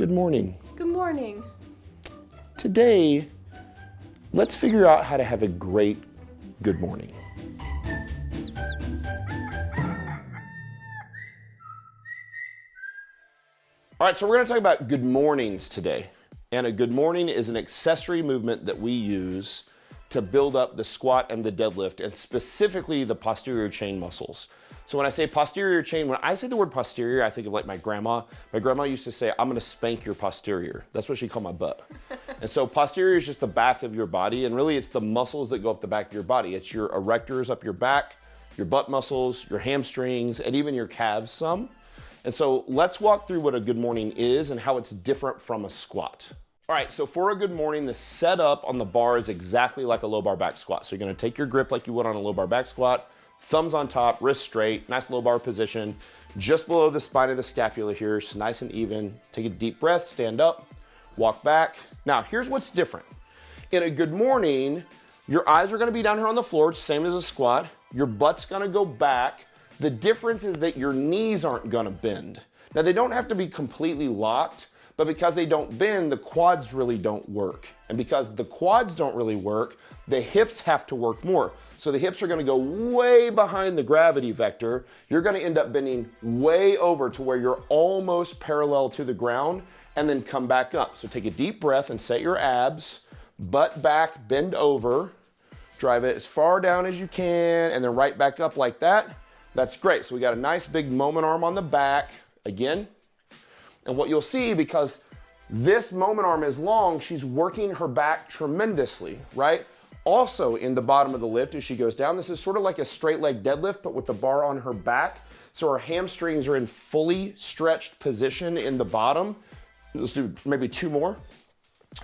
Good morning. Good morning. Today, let's figure out how to have a great good morning. All right, so we're going to talk about good mornings today. And a good morning is an accessory movement that we use to build up the squat and the deadlift, and specifically the posterior chain muscles. So when I say posterior chain, when I say the word posterior, I think of like my grandma. My grandma used to say, I'm gonna spank your posterior. That's what she called my butt. And so posterior is just the back of your body, and really it's the muscles that go up the back of your body. It's your erectors up your back, your butt muscles, your hamstrings, and even your calves some. And so let's walk through what a good morning is and how it's different from a squat. All right, so for a good morning, the setup on the bar is exactly like a low bar back squat. So you're gonna take your grip like you would on a low bar back squat, thumbs on top, wrist straight, nice low bar position, just below the spine of the scapula here, it's nice and even. Take a deep breath, stand up, walk back. Now, here's what's different. In a good morning, your eyes are gonna be down here on the floor, same as a squat. Your butt's gonna go back. The difference is that your knees aren't gonna bend. Now, they don't have to be completely locked, but because they don't bend, the quads really don't work. And because the quads don't really work, the hips have to work more. So the hips are gonna go way behind the gravity vector. You're gonna end up bending way over to where you're almost parallel to the ground, and then come back up. So take a deep breath and set your abs, butt back, bend over, drive it as far down as you can, and then right back up like that. That's great. So we got a nice big moment arm on the back. Again, and what you'll see, because this moment arm is long, she's working her back tremendously, right? Also in the bottom of the lift as she goes down, this is sort of like a straight leg deadlift, but with the bar on her back. So her hamstrings are in fully stretched position in the bottom. Let's do maybe two more.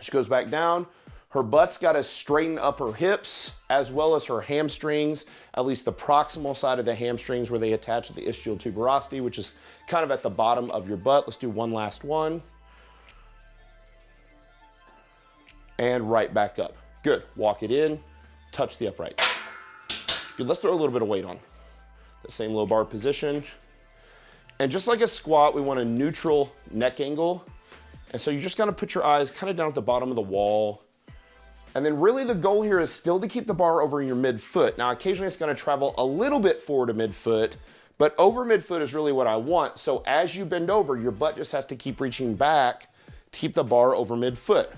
She goes back down. Her butt's got to straighten up her hips as well as her hamstrings, at least the proximal side of the hamstrings where they attach to the ischial tuberosity, which is kind of at the bottom of your butt. Let's do one last one. And right back up. Good. Walk it in, touch the uprights. Good. Let's throw a little bit of weight on. The same low bar position. And just like a squat, we want a neutral neck angle. And so you're just going to put your eyes kind of down at the bottom of the wall. And then really the goal here is still to keep the bar over your midfoot. Now, occasionally it's gonna travel a little bit forward to midfoot, but over midfoot is really what I want. So as you bend over, your butt just has to keep reaching back to keep the bar over midfoot.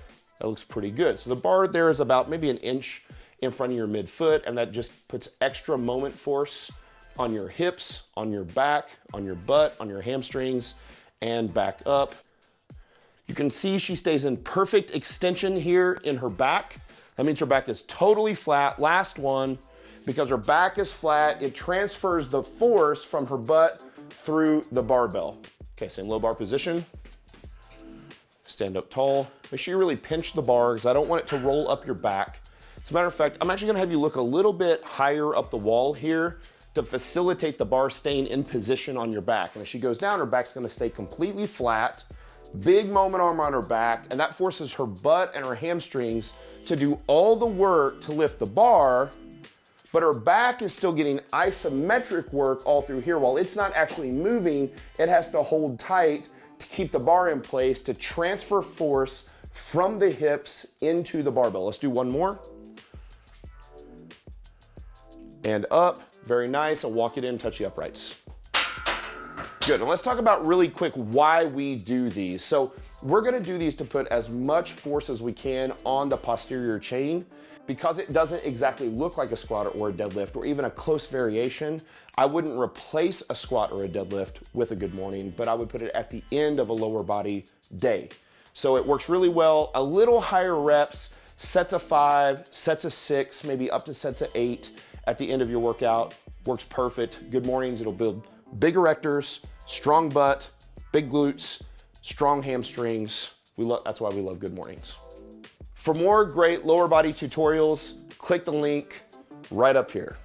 That looks pretty good. So the bar there is about maybe an inch in front of your midfoot, and that just puts extra moment force on your hips, on your back, on your butt, on your hamstrings, and back up. You can see she stays in perfect extension here in her back. That means her back is totally flat. Last one, because her back is flat, it transfers the force from her butt through the barbell. Okay, same low bar position. Stand up tall. Make sure you really pinch the bar because I don't want it to roll up your back. As a matter of fact, I'm actually gonna have you look a little bit higher up the wall here to facilitate the bar staying in position on your back. And as she goes down, her back's gonna stay completely flat. Big moment arm on her back, and that forces her butt and her hamstrings to do all the work to lift the bar, but her back is still getting isometric work all through here. While it's not actually moving, it has to hold tight to keep the bar in place to transfer force from the hips into the barbell. Let's do one more. And up, very nice, and walk it in, touch the uprights. Good, and let's talk about really quick why we do these. So we're gonna do these to put as much force as we can on the posterior chain. Because it doesn't exactly look like a squat or a deadlift or even a close variation, I wouldn't replace a squat or a deadlift with a good morning, but I would put it at the end of a lower body day. So it works really well, a little higher reps, sets of 5, sets of 6, maybe up to sets of 8 at the end of your workout. Works perfect. Good mornings, it'll build big erectors, strong butt, big glutes, strong hamstrings. That's why we love good mornings. For more great lower body tutorials, click the link right up here.